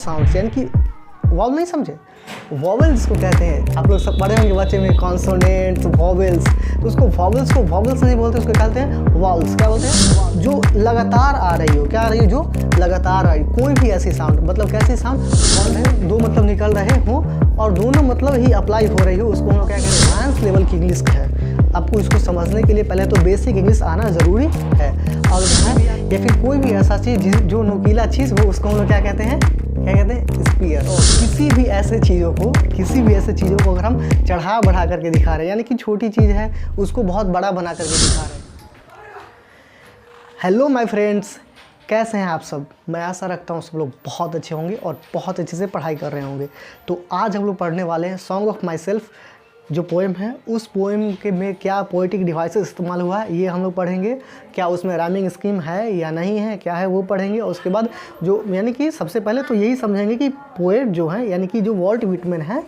Sounds यानी कि vowel नहीं समझे, वॉवल्स जिसको कहते हैं, आप लोग सब पढ़े होंगे बच्चे में कॉन्सोनेंट्स वॉवल्स, तो उसको वॉवल्स को वॉवल्स नहीं बोलते, उसको कहते हैं वॉल्स। क्या बोलते हैं? जो लगातार आ रही हो, क्या आ रही हो? जो लगातार आ रही, कोई भी ऐसी साउंड, मतलब कैसी साउंड, दो मतलब निकल रहे हो और दोनों मतलब ही अप्लाई हो रही हो, उसको हम क्या कहते हैं? एडवांस लेवल की इंग्लिश है। आपको इसको समझने के लिए पहले तो बेसिक इंग्लिश आना ज़रूरी है। और या फिर कोई भी ऐसा चीज़ जो नुकीला चीज़ हो, उसको हम लोग क्या कहते हैं? क्या कहते हैं? स्पीयर। किसी भी ऐसे चीज़ों को अगर हम चढ़ा बढ़ा करके दिखा रहे हैं, यानी कि छोटी चीज़ है उसको बहुत बड़ा बना करके दिखा रहे हैं। हेलो माय फ्रेंड्स, कैसे हैं आप सब? मैं आशा रखता हूँ सब लोग बहुत अच्छे होंगे और बहुत अच्छे से पढ़ाई कर रहे होंगे। तो आज हम लोग पढ़ने वाले हैं सॉन्ग ऑफ माई सेल्फ, जो पोएम है, उस पोएम के में क्या पोएटिक डिवाइसेस इस्तेमाल हुआ है ये हम लोग पढ़ेंगे। क्या उसमें राइमिंग स्कीम है या नहीं है, क्या है वो पढ़ेंगे। और उसके बाद जो यानी कि सबसे पहले तो यही समझेंगे कि पोएट जो है यानी कि जो वॉल्ट व्हिटमैन है,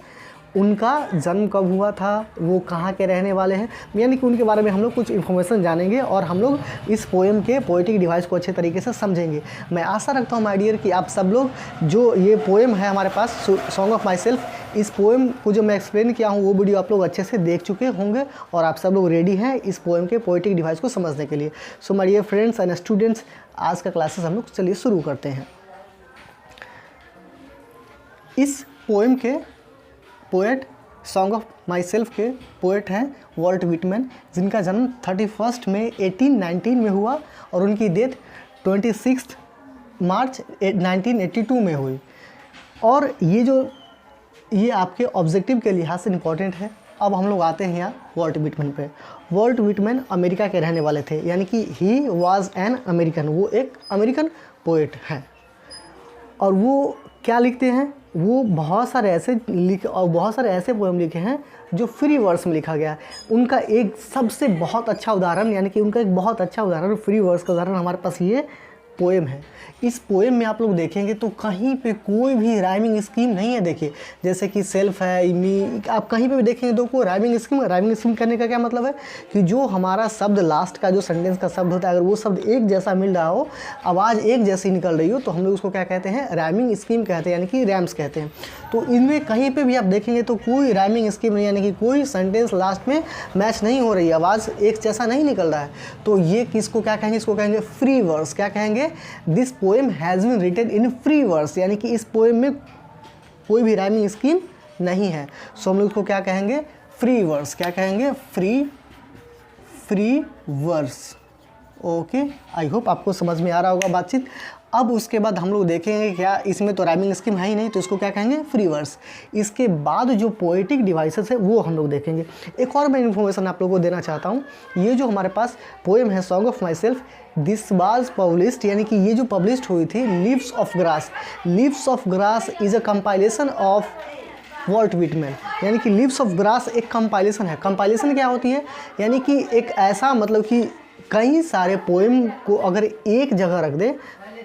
उनका जन्म कब हुआ था, वो कहाँ के रहने वाले हैं, यानी कि उनके बारे में हम लोग कुछ इन्फॉर्मेशन जानेंगे और हम लोग इस पोएम के पोएटिक डिवाइस को अच्छे तरीके से समझेंगे। मैं आशा रखता हूँ माय डियर कि आप सब लोग जो ये पोएम है हमारे पास सॉन्ग ऑफ माई सेल्फ, इस पोएम को जो मैं एक्सप्लेन किया हूँ वो वीडियो आप लोग अच्छे से देख चुके होंगे और आप सब लोग रेडी हैं इस पोएम के पोएटिक डिवाइस को समझने के लिए। So my dear friends and students, आज का क्लासेस हम लोग चलिए शुरू करते हैं। इस पोएम के poet, song of my self के पोएट हैं वॉल्ट व्हिटमैन, जिनका जन्म 31 मई 1819 में हुआ और उनकी डेथ 26 मार्च 1982 में हुई। और ये आपके ऑब्जेक्टिव के लिहाज से इम्पॉर्टेंट है। अब हम लोग आते हैं यहाँ वॉल्ट व्हिटमैन पे। वॉल्ट व्हिटमैन अमेरिका के रहने वाले थे, यानी कि ही वाज एन अमेरिकन, वो एक अमेरिकन पोएट हैं। और वो क्या लिखते हैं? वो बहुत सारे ऐसे पोएम लिखे हैं जो फ्री वर्स में लिखा गया है। उनका एक सबसे बहुत अच्छा उदाहरण, यानी कि उनका एक बहुत अच्छा उदाहरण, फ्री वर्स का उदाहरण हमारे पास ये पोएम है। इस पोएम में आप लोग देखेंगे तो कहीं पे कोई भी राइमिंग स्कीम नहीं है। देखिए जैसे कि सेल्फ है, मी, आप कहीं पे भी देखेंगे तो कोई राइमिंग स्कीम करने का क्या मतलब है कि जो हमारा शब्द लास्ट का जो सेंटेंस का शब्द होता है, अगर वो शब्द एक जैसा मिल रहा हो, आवाज़ एक जैसी निकल रही हो, तो हम लोग उसको क्या कहते हैं? राइमिंग स्कीम कहते हैं, यानी कि रैम्स कहते हैं। तो इनमें कहीं पर भी आप देखेंगे तो कोई राइमिंग स्कीम नहीं, यानी कि कोई सेंटेंस लास्ट में मैच नहीं हो रही है, आवाज़ एक जैसा नहीं निकल रहा है। तो ये किसको क्या कहेंगे? इसको कहेंगे फ्री वर्स। क्या कहेंगे? This poem has been written in free verse, यानी कि इस पोएम में कोई भी राइमिंग स्कीम नहीं है। सो हम लोग इसको क्या कहेंगे? Free verse. क्या कहेंगे? Free verse. Okay, I hope आपको समझ में आ रहा होगा बातचीत। अब उसके बाद हम लोग देखेंगे क्या इसमें तो राइमिंग स्कीम है ही नहीं, तो इसको क्या कहेंगे? Free verse. इसके बाद जो पोएटिक डिवाइसेस है वो हम लोग देखेंगे। एक और मैं इन्फॉर्मेशन आप लोगों को देना चाहता हूँ। ये जो हमारे पास पोएम है song of myself, this was published, यानी कि ये जो पब्लिश्ड हुई थी leaves of grass. Leaves of grass is a compilation of Walt Whitman, यानी कि लीव्स ऑफ ग्रास एक कंपाइलेशन है। कंपाइलेशन क्या होती है? यानी कि एक ऐसा मतलब कि कई सारे पोएम को अगर एक जगह रख दे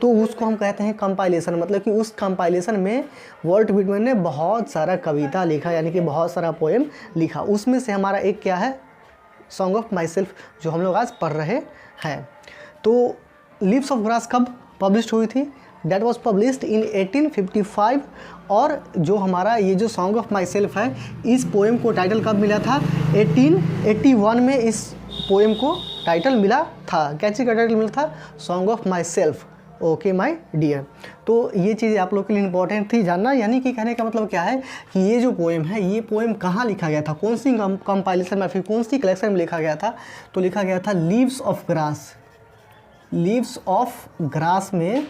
तो उसको हम कहते हैं कंपाइलेशन। मतलब कि उस कंपाइलेशन में वॉल्ट व्हिटमैन ने बहुत सारा कविता लिखा, यानी कि बहुत सारा पोएम लिखा। उसमें से हमारा एक क्या है? सॉन्ग ऑफ माई सेल्फ, जो हम लोग आज पढ़ रहे हैं। तो लीव्स ऑफ ग्रास कब पब्लिश हुई थी? That was published in 1855। और जो हमारा ये जो सॉन्ग ऑफ माई सेल्फ है, इस पोएम को टाइटल कब मिला था? 1881 में इस पोएम को टाइटल मिला था। क्या चीज़ का टाइटल मिला था? Song of myself. Okay my dear, तो ये चीज़ आप लोग के लिए इंपॉर्टेंट थी जानना। यानी कि कहने का मतलब क्या है कि ये जो पोएम है, ये पोएम कहाँ लिखा गया था, कौन सी कंपाइलेशन में, फिर कौन सी कलेक्शन में लिखा गया था? तो लिखा गया था leaves of grass. Leaves of grass में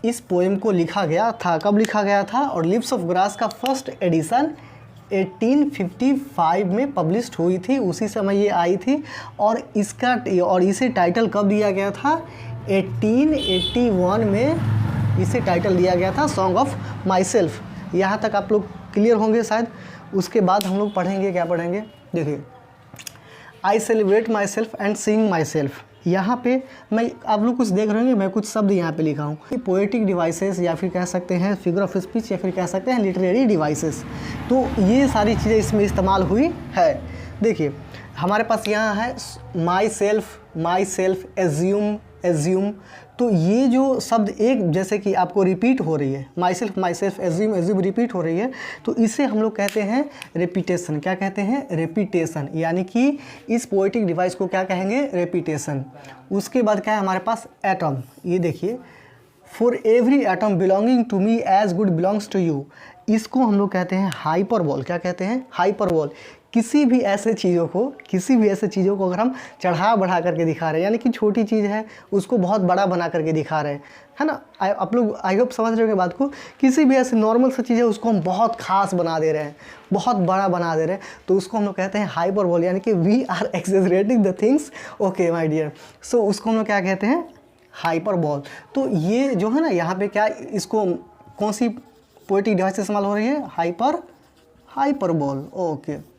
इस पोएम को लिखा गया था। कब लिखा गया था? और लीव्स ऑफ ग्रास का फर्स्ट एडिशन 1855 में पब्लिश्ड हुई थी, उसी समय ये आई थी। और इसे टाइटल कब दिया गया था? 1881 में इसे टाइटल दिया गया था सॉन्ग ऑफ माई सेल्फ। यहाँ तक आप लोग क्लियर होंगे शायद। उसके बाद हम लोग पढ़ेंगे, क्या पढ़ेंगे? देखिए, I celebrate my self and Singh my self. यहाँ पे मैं, आप लोग कुछ देख रहे होंगे, मैं कुछ शब्द यहाँ पे लिखा हूँ। पोएटिक डिवाइसेस या फिर कह सकते हैं फिगर ऑफ स्पीच या फिर कह सकते हैं लिटरेरी डिवाइसेस। तो ये सारी चीज़ें इसमें इस्तेमाल हुई है। देखिए हमारे पास यहाँ है माई सेल्फ, एज्यूम, तो ये जो शब्द एक जैसे कि आपको रिपीट हो रही है, माई सेल्फ एज्यूम रिपीट हो रही है, तो इसे हम लोग कहते हैं रेपिटेशन। क्या कहते हैं? रेपिटेशन। यानी कि इस पोएटिक डिवाइस को क्या कहेंगे? रेपिटेशन। उसके बाद क्या है हमारे पास? एटम। ये देखिए, for every atom belonging to me as good belongs to you, इसको हम लोग कहते हैं हाइपरबोल। क्या कहते हैं? हाइपरबोल। किसी भी ऐसे चीज़ों को अगर हम चढ़ा बढ़ा करके दिखा रहे हैं, यानी कि छोटी चीज़ है उसको बहुत बड़ा बना करके दिखा रहे हैं, है ना। आप लोग आई होप समझ रहे हो बात को। किसी भी ऐसे नॉर्मल सी चीज़ है उसको हम बहुत खास बना दे रहे हैं, बहुत बड़ा बना दे रहे हैं, तो उसको हम लोग कहते हैं हाइपरबोल। यानी कि we are exaggerating the things, okay my dear. So उसको हम लोग क्या कहते हैं? हाइपरबोल। तो ये जो है ना, यहाँ पे क्या, इसको कौन सी पोएटिक डिवाइस इस्तेमाल हो रही है? Hyperbole, okay.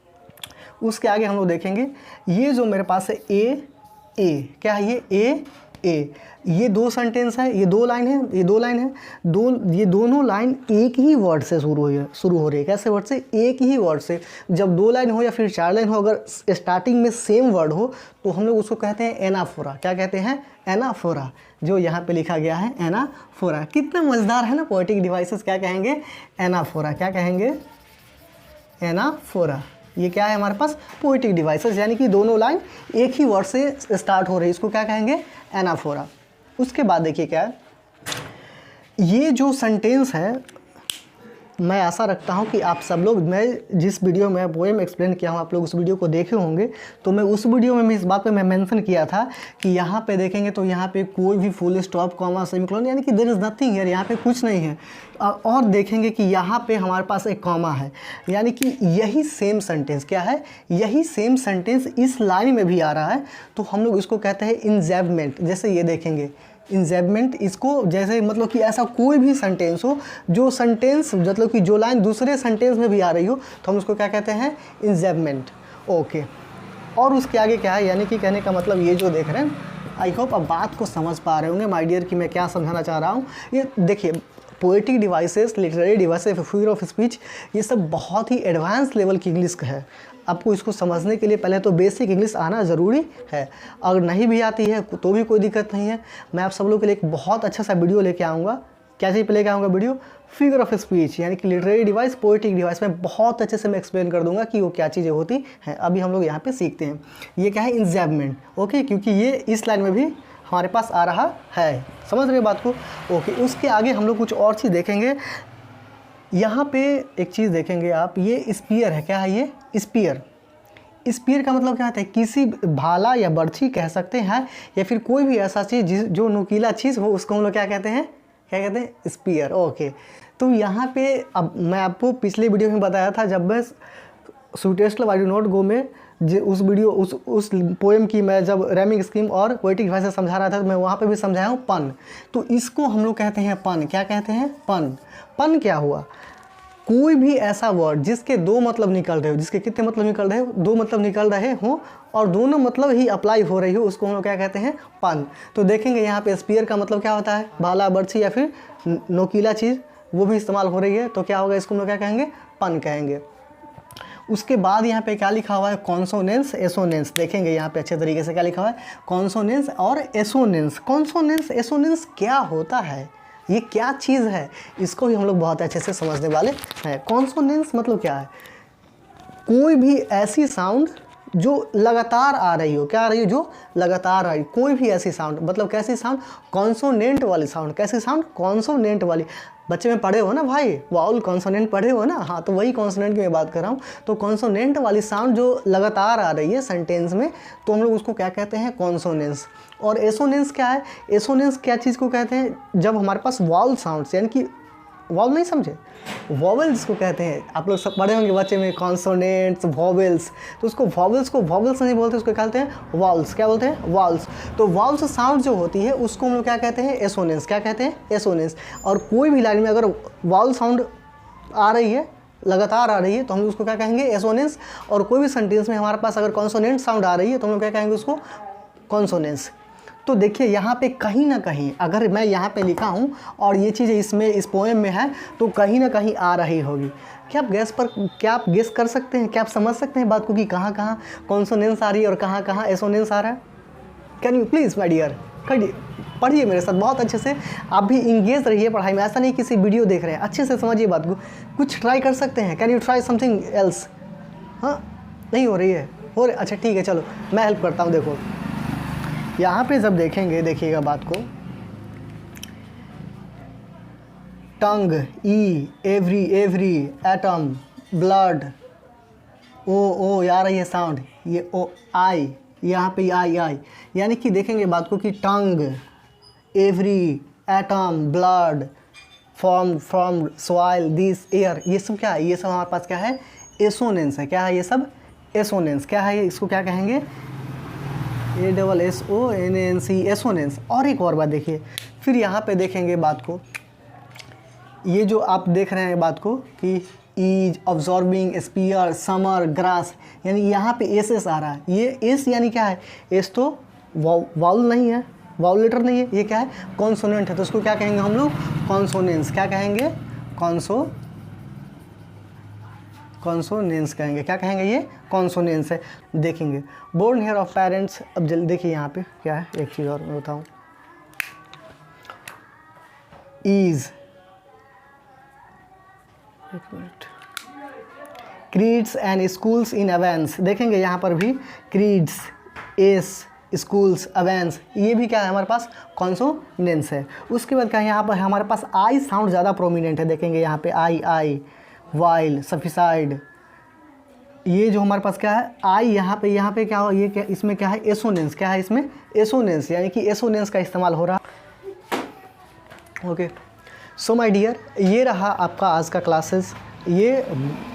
उसके आगे हम लोग देखेंगे, ये जो मेरे पास है ए, क्या है ये? ए, ये दो सेंटेंस है, ये दो लाइन है, ये दोनों लाइन एक ही वर्ड से शुरू हो रही है। कैसे वर्ड से? एक ही वर्ड से। जब दो लाइन हो या फिर चार लाइन हो, अगर स्टार्टिंग में सेम वर्ड हो तो हम लोग उसको कहते हैं एनाफोरा। क्या कहते हैं? एनाफोरा। जो यहाँ पे लिखा गया है एनाफोरा। कितना मज़ेदार है ना पोएटिक डिवाइसेस। क्या कहेंगे? एनाफोरा। क्या कहेंगे? एनाफोरा। ये क्या है हमारे पास? पोएटिक डिवाइसेस, यानी कि दोनों लाइन एक ही वर्ड से स्टार्ट हो रही है, इसको क्या कहेंगे? एनाफोरा। उसके बाद देखिए क्या है, ये जो सेंटेंस है, मैं आशा रखता हूँ कि आप सब लोग, मैं जिस वीडियो में पोएम एक्सप्लेन किया हूँ आप लोग उस वीडियो को देखे होंगे। तो मैं उस वीडियो में इस बात पे मैं मेंशन किया था कि यहाँ पे देखेंगे तो यहाँ पे कोई भी फुल स्टॉप, कॉमा, सेमीकोलन, यानी कि देयर इज़ नथिंग हियर, यहाँ पे कुछ नहीं है। और देखेंगे कि यहाँ पे हमारे पास एक कॉमा है, यानी कि यही सेम सेंटेंस क्या है? यही सेम सेंटेंस इस लाइन में भी आ रहा है, तो हम लोग इसको कहते हैं इंजैबमेंट। जैसे ये देखेंगे इंजैबमेंट, इसको जैसे मतलब कि ऐसा कोई भी सेंटेंस हो, जो सेंटेंस मतलब कि जो लाइन दूसरे सेंटेंस में भी आ रही हो, तो हम उसको क्या कहते हैं? इंजैबमेंट, ओके। और उसके आगे क्या है, यानी कि कहने का मतलब ये जो देख रहे हैं, आई होप अब बात को समझ पा रहे होंगे माय डियर कि मैं क्या समझाना चाह रहा हूँ। ये देखिए, poetic devices, literary devices, figure of speech, ये सब बहुत ही एडवांस लेवल की इंग्लिश है। आपको इसको समझने के लिए पहले तो बेसिक इंग्लिश आना ज़रूरी है। अगर नहीं भी आती है तो भी कोई दिक्कत नहीं है। मैं आप सब लोगों के लिए एक बहुत अच्छा सा वीडियो लेके आऊँगा। क्या चीज़ पे लेके आऊँगा? वीडियो फिगर ऑफ स्पीच, यानी कि लिटरेरी डिवाइस, पोएटिक डिवाइस में बहुत अच्छे से मैं एक्सप्लेन कर दूंगा कि वो क्या चीज़ें होती हैं। अभी हम लोग यहाँ पे सीखते हैं। ये क्या है? इंजैबमेंट, ओके, क्योंकि ये इस लाइन में भी हमारे पास आ रहा है। समझ रहे बात को? ओके। उसके आगे हम लोग कुछ और चीज़ देखेंगे। यहाँ पे एक चीज़ देखेंगे आप, ये स्पीयर है। क्या है ये? स्पीयर। स्पीयर का मतलब क्या होता है? किसी भाला या बर्छी कह सकते हैं, या फिर कोई भी ऐसा चीज़ जो नुकीला चीज़ हो, उसको हम लोग क्या कहते हैं? क्या कहते हैं? Spear, okay. तो यहाँ पे अब मैं आपको पिछले वीडियो में बताया था, जब मैं सुटेस्टल आई डू नॉट गो में उस वीडियो उस पोएम की मैं जब रैमिंग स्कीम और पोएटिक डिवाइस समझा रहा था, तो मैं वहाँ पे भी समझाया हूँ पन। तो इसको हम लोग कहते हैं पन। क्या कहते हैं? पन। पन क्या हुआ? कोई भी ऐसा वर्ड जिसके दो मतलब निकल रहे हो, जिसके कितने मतलब निकल रहे हो? दो मतलब निकल रहे हो, और दोनों मतलब ही अप्लाई हो रही हो, उसको हम लोग क्या कहते हैं? पन। तो देखेंगे यहाँ पे स्पीयर का मतलब क्या होता है? भाला, बर्छी या फिर नोकीला चीज़, वो भी इस्तेमाल हो रही है, तो क्या होगा? इसको हम लोग क्या कहेंगे? पन कहेंगे। उसके बाद यहाँ पे क्या लिखा हुआ है? Consonance, assonance. देखेंगे यहाँ पे अच्छे तरीके से क्या लिखा हुआ है? कॉन्सोनेंस और एसोनेंस। कॉन्सोनेंस, एसोनेंस क्या होता है? ये क्या चीज़ है? इसको भी हम लोग बहुत अच्छे से समझने वाले हैं। कॉन्सोनेंस मतलब क्या है? कोई भी ऐसी साउंड जो लगातार आ रही हो। क्या आ रही हो? जो लगातार आ रही, कोई भी ऐसी साउंड, मतलब कैसी साउंड? कॉन्सोनेंट वाली साउंड। कैसी साउंड? कॉन्सोनेंट वाली। बच्चे में पढ़े हो ना भाई, वाउल कॉन्सोनेंट पढ़े हो ना? हाँ, तो वही कॉन्सोनेंट की मैं बात कर रहा हूँ। तो कॉन्सोनेंट वाली साउंड जो लगातार आ रही है सेंटेंस में, तो हम लोग उसको क्या कहते हैं? कॉन्सोनेंस। और एसोनेंस क्या है? एसोनेंस क्या चीज़ को कहते हैं? जब हमारे पास वाउल साउंड्स, यानी कि वाउल नहीं समझे, वॉवेल्स को कहते हैं। आप लोग सब पढ़े होंगे बच्चे में, कॉन्सोनेंट्स, वॉवेल्स। तो उसको वॉवेल्स नहीं बोलते, उसको कहते हैं वाउल्स। क्या बोलते हैं? वाउल्स। तो वाउल्स साउंड जो होती है उसको हम लोग क्या कहते हैं? एसोनेंस। क्या कहते हैं? एसोनेंस। और कोई भी लाइन में अगर वाउल साउंड आ रही है, लगातार आ रही है, तो हम उसको क्या कहेंगे? एसोनेंस। और कोई भी सेंटेंस में हमारे पास अगर कॉन्सोनेंट साउंड आ रही है, तो हम लोग क्या कहेंगे? उसको कॉन्सोनेंस। तो देखिए यहाँ पे कहीं ना कहीं, अगर मैं यहाँ पे लिखा हूँ और ये चीज़ इसमें इस पोएम में है, तो कहीं ना कहीं आ रही होगी। क्या आप गेस कर सकते हैं? क्या आप समझ सकते हैं बात को कि कहाँ कहाँ कॉन्सोनेंस आ रही है और कहाँ कहाँ एसोनेंस आ रहा है? Can you please my dear? पढ़िए मेरे साथ बहुत अच्छे से, आप भी इंगेज रहिए पढ़ाई में। ऐसा नहीं किसी वीडियो देख रहे हैं, अच्छे से समझिए बात को, कुछ ट्राई कर सकते हैं। Can you try something else? हाँ, नहीं हो रही है, हो रही, अच्छा ठीक है चलो मैं हेल्प करता हूँ। देखो यहाँ पे जब देखेंगे, देखिएगा बात को, टंग, ई, एवरी, एटम, ब्लड, ओ यार ये साउंड, ये ओ, आई, यहाँ पे आई, यानी कि देखेंगे बात को कि tongue, every, atom, blood, from soil, this, air, ये सब क्या है? ये सब हमारे पास क्या है? एसोनेंस है। क्या है ये सब? एसोनेंस। क्या है इसको क्या कहेंगे? ASSONANCE, assonance. और एक और बात देखिए, फिर यहाँ पे देखेंगे बात को, ये जो आप देख रहे हैं बात को कि ease, absorbing, spear, summer, grass, यानी यहाँ पे एस आ रहा है। ये एस यानी क्या है? एस तो वाउल नहीं है, वाउल लेटर नहीं है, ये क्या है? कॉन्सोनेंट है। तो उसको क्या कहेंगे हम लोग? कॉन्सोनेंस। क्या कहेंगे? कॉन्सोनेंस कहेंगे। क्या कहेंगे? ये कॉन्सोनेंस है। देखेंगे बोर्न हेयर ऑफ पेरेंट्स। अब जल्दी देखिए यहाँ पे क्या है, एक चीज़ और मैं बताऊँ, ईज, एक minute, creeds and schools in abeyance. देखेंगे यहाँ पर भी क्रीड्स, एस, स्कूल्स, अवेंस, ये भी क्या है हमारे पास? कॉन्सोनेंस है। उसके बाद क्या है, यहाँ पर हमारे पास आई साउंड ज़्यादा प्रोमिनेंट है। देखेंगे यहाँ पे आई, वाइल, सफिसाइड, ये जो हमारे पास क्या है? आई, यहाँ पे क्या हो? ये क्या, इसमें क्या है? एसोनेंस। क्या है इसमें? एसोनेंस, यानी कि एसोनेंस का इस्तेमाल हो रहा। ओके, सो माय डियर, ये रहा आपका आज का क्लासेस। ये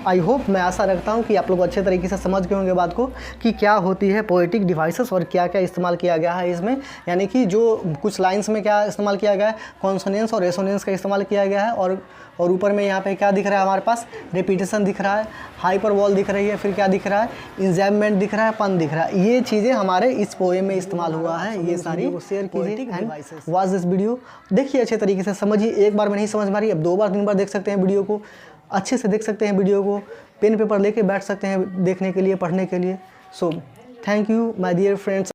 आई होप, मैं आशा रखता हूँ कि आप लोग अच्छे तरीके से समझ गए होंगे बात को कि क्या होती है पोएटिक डिवाइसेस और क्या क्या इस्तेमाल किया गया है इसमें। यानी कि जो कुछ लाइंस में क्या इस्तेमाल किया गया है? कॉन्सोनेंस और एसोनेंस का इस्तेमाल किया गया है। और ऊपर में यहाँ पे क्या दिख रहा है हमारे पास? रिपीटेशन दिख रहा है, हाइपरबॉल दिख रही है, फिर क्या दिख रहा है? इंजैम्पमेंट दिख रहा है, पन दिख रहा है। ये चीज़ें हमारे इस पोएम में इस्तेमाल हुआ है। ये सारी शेयर कीजिए। वाज दिस वीडियो, देखिए अच्छे तरीके से समझिए। एक बार में नहीं समझ में आ रही, अब 2 बार 3 बार देख सकते हैं वीडियो को, अच्छे से देख सकते हैं वीडियो को, पेन पेपर लेके बैठ सकते हैं देखने के लिए, पढ़ने के लिए। So thank you my dear friends.